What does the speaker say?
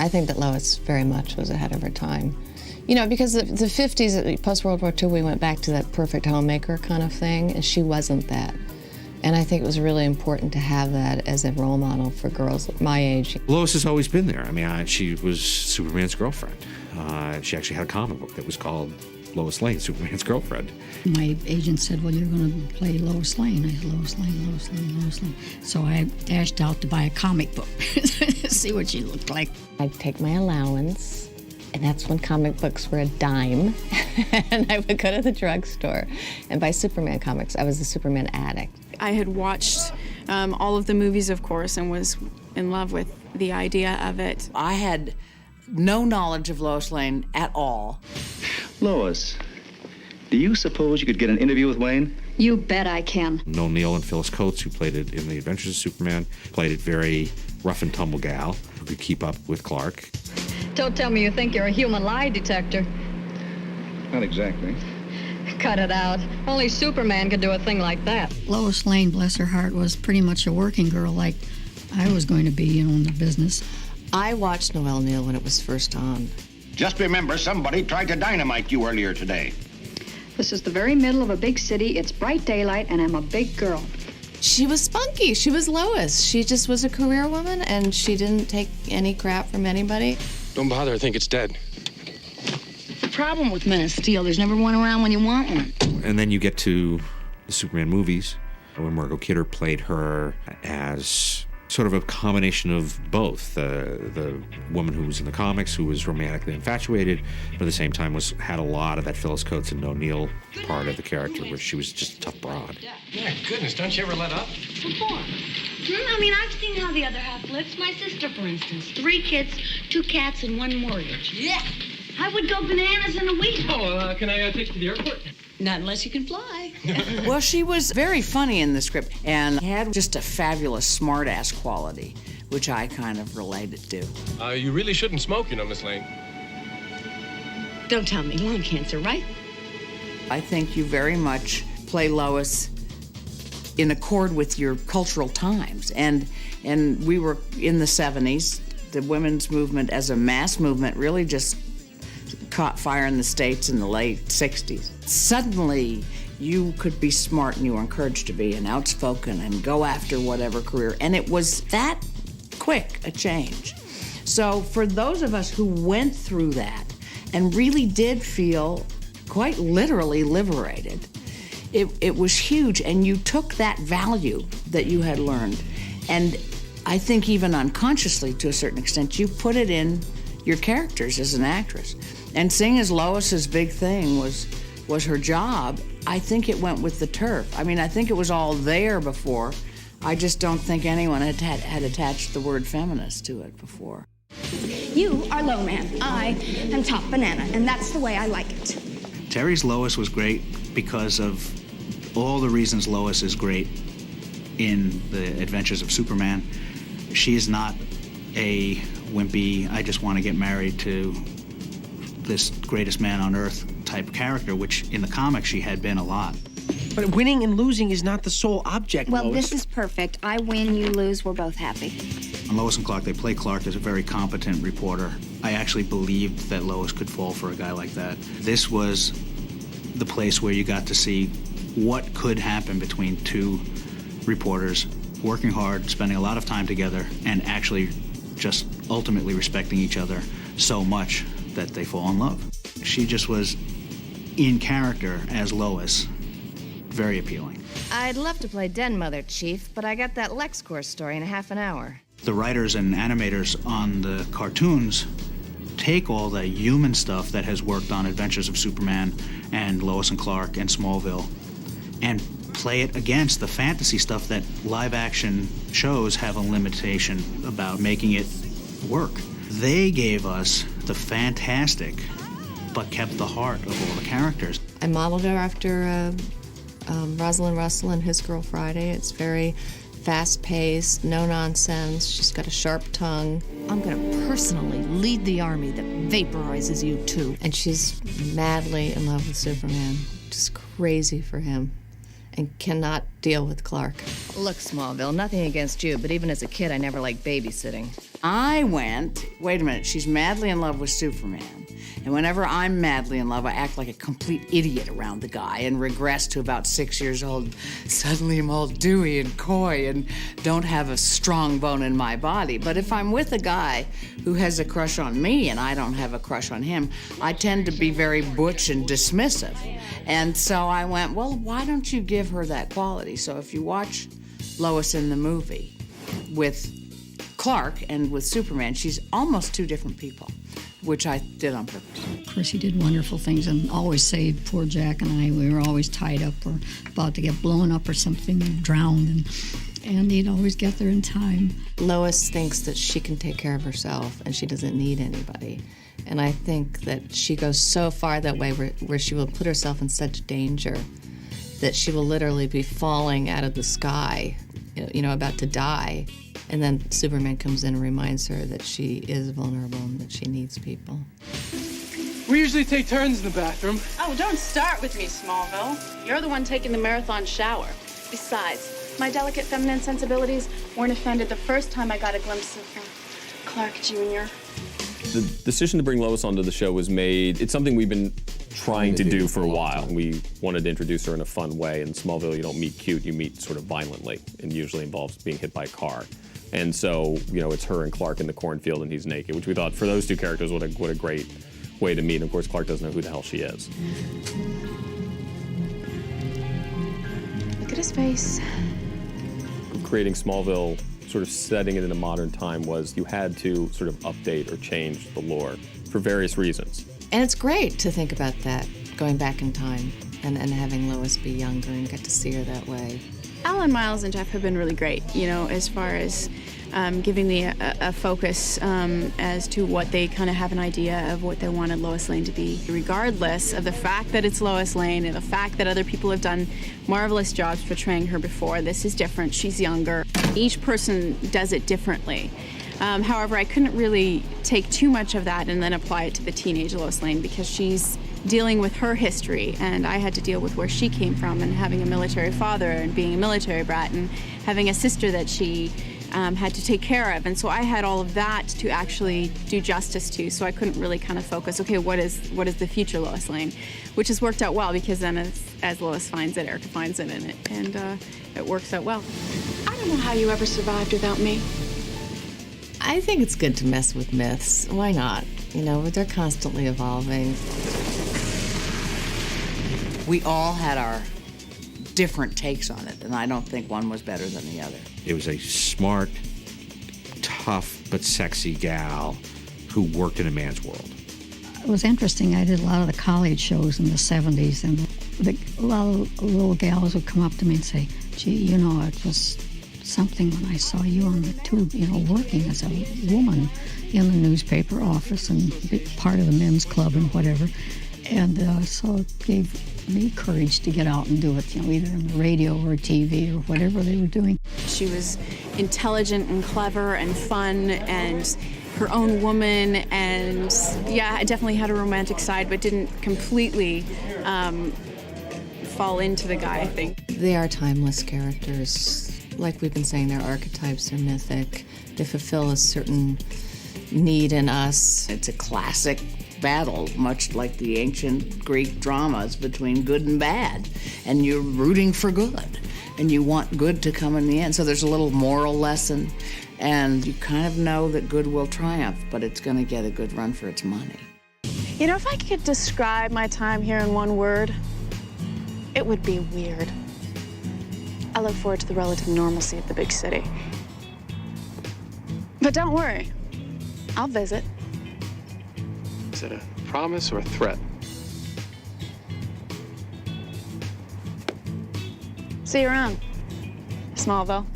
I think that Lois very much was ahead of her time. You know, because the 50s, post-World War II, we went back to that perfect homemaker kind of thing, and she wasn't that. And I think it was really important to have that as a role model for girls my age. Lois has always been there. I mean, she was Superman's girlfriend. She actually had a comic book that was called Lois Lane, Superman's girlfriend. My agent said, well, you're going to play Lois Lane. I said, Lois Lane, Lois Lane, Lois Lane. So I dashed out to buy a comic book to see what she looked like. I'd take my allowance, and that's when comic books were a dime. And I would go to the drugstore and buy Superman comics. I was a Superman addict. I had watched all of the movies, of course, and was in love with the idea of it. I had no knowledge of Lois Lane at all. Lois, do you suppose you could get an interview with Wayne? You bet I can. O'Neill and Phyllis Coates, who played it in The Adventures of Superman, played it very rough and tumble gal who could keep up with Clark. Don't tell me you think you're a human lie detector. Not exactly. Cut it out. Only Superman could do a thing like that. Lois Lane, bless her heart, was pretty much a working girl like I was going to be, in the business. I watched Noel Neal when it was first on. Just remember, somebody tried to dynamite you earlier today. This is the very middle of a big city. It's bright daylight, and I'm a big girl. She was spunky. She was Lois. She just was a career woman, and she didn't take any crap from anybody. Don't bother. I think it's dead. The problem with Men of Steel, there's never one around when you want one. And then you get to the Superman movies, when Margot Kidder played her as sort of a combination of both. The woman who was in the comics, who was romantically infatuated, but at the same time had a lot of that Phyllis Coates and O'Neill part of the character, where she was just a tough broad. Yeah, goodness, don't you ever let up? Before. I mean, I've seen how the other half lives. My sister, for instance. 3 kids, 2 cats, and 1 mortgage. Yeah. I would go bananas in a week. Oh, can I take you to the airport? Not unless you can fly. Well, she was very funny in the script and had just a fabulous smart-ass quality, which I kind of related to. You really shouldn't smoke, Miss Lane. Don't tell me lung cancer, right? I think you very much play Lois in accord with your cultural times. And we were in the 70s. The women's movement as a mass movement really just caught fire in the States in the late 60s. Suddenly, you could be smart, and you were encouraged to be, and outspoken and go after whatever career. And it was that quick a change. So for those of us who went through that and really did feel quite literally liberated, it was huge. And you took that value that you had learned, and I think even unconsciously to a certain extent, you put it in your characters as an actress. And seeing as Lois's big thing was her job, I think it went with the turf. I mean, I think it was all there before. I just don't think anyone had attached the word feminist to it before. You are low man. I am top banana, and that's the way I like it. Terry's Lois was great because of all the reasons Lois is great in The Adventures of Superman. She's not a wimpy, I just want to get married to this greatest man on earth type character, which in the comics she had been a lot. But winning and losing is not the sole object, Well, Lois. this is perfect. I win, you lose, we're both happy. On Lois and Clark, they play Clark as a very competent reporter. I actually believed that Lois could fall for a guy like that. This was the place where you got to see what could happen between 2 reporters working hard, spending a lot of time together, and actually just ultimately respecting each other so much that they fall in love. She just was, in character as Lois, very appealing. I'd love to play Den Mother, Chief, but I got that LexCorp story in a half an hour. The writers and animators on the cartoons take all the human stuff that has worked on Adventures of Superman and Lois and Clark and Smallville and play it against the fantasy stuff that live-action shows have a limitation about making it work. They gave us the fantastic, but kept the heart of all the characters. I modeled her after Rosalind Russell and His Girl Friday. It's very fast-paced, no-nonsense. She's got a sharp tongue. I'm going to personally lead the army that vaporizes you, too. And she's madly in love with Superman, just crazy for him, and cannot deal with Clark. Look, Smallville, nothing against you, but even as a kid, I never liked babysitting. I went, wait a minute, she's madly in love with Superman. And whenever I'm madly in love, I act like a complete idiot around the guy and regress to about 6 years old. Suddenly I'm all dewy and coy and don't have a strong bone in my body. But if I'm with a guy who has a crush on me and I don't have a crush on him, I tend to be very butch and dismissive. And so I went, well, why don't you give her that quality? So if you watch Lois in the movie with Clark and with Superman, she's almost two different people, which I did on purpose. Of course, he did wonderful things and always saved poor Jack and I. We were always tied up or about to get blown up or something and drowned, and he'd always get there in time. Lois thinks that she can take care of herself and she doesn't need anybody. And I think that she goes so far that way where she will put herself in such danger that she will literally be falling out of the sky, about to die. And then Superman comes in and reminds her that she is vulnerable and that she needs people. We usually take turns in the bathroom. Oh, don't start with me, Smallville. You're the one taking the marathon shower. Besides, my delicate feminine sensibilities weren't offended the first time I got a glimpse of Clark Jr. The decision to bring Lois onto the show was made. It's something we've been trying to do for a while. We wanted to introduce her in a fun way. In Smallville, you don't meet cute, you meet sort of violently, and usually involves being hit by a car. And so, it's her and Clark in the cornfield and he's naked, which we thought for those two characters, what a great way to meet. And of course, Clark doesn't know who the hell she is. Look at his face. Creating Smallville, sort of setting it in a modern time, was you had to sort of update or change the lore for various reasons. And it's great to think about that, going back in time and having Lois be younger and get to see her that way. Alan, Miles, and Jeff have been really great, as far as giving me a focus as to what they kind of have an idea of what they wanted Lois Lane to be. Regardless of the fact that it's Lois Lane and the fact that other people have done marvelous jobs portraying her before, this is different, she's younger. Each person does it differently. However, I couldn't really take too much of that and then apply it to the teenage Lois Lane because she's dealing with her history, and I had to deal with where she came from and having a military father and being a military brat and having a sister that she had to take care of. And so I had all of that to actually do justice to, so I couldn't really kind of focus, okay, what is the future Lois Lane? Which has worked out well because then as Lois finds it, Erica finds it in it, and it works out well. I don't know how you ever survived without me. I think it's good to mess with myths. Why not? They're constantly evolving. We all had our different takes on it, and I don't think one was better than the other. It was a smart, tough, but sexy gal who worked in a man's world. It was interesting. I did a lot of the college shows in the 70s, and a lot of little gals would come up to me and say, gee, it was something when I saw you on the tube, working as a woman in the newspaper office and part of the men's club and whatever. And so it gave me courage to get out and do it, either on the radio or TV or whatever they were doing. She was intelligent and clever and fun and her own woman, and yeah, I definitely had a romantic side, but didn't completely fall into the guy, I think. They are timeless characters. Like we've been saying, they're archetypes, they're mythic. They fulfill a certain need in us. It's a classic battle, much like the ancient Greek dramas between good and bad. And you're rooting for good, and you want good to come in the end. So there's a little moral lesson, and you kind of know that good will triumph, but it's going to get a good run for its money. If I could describe my time here in one word, it would be weird. I look forward to the relative normalcy of the big city. But don't worry, I'll visit. Is it a promise or a threat? See you around, Smallville.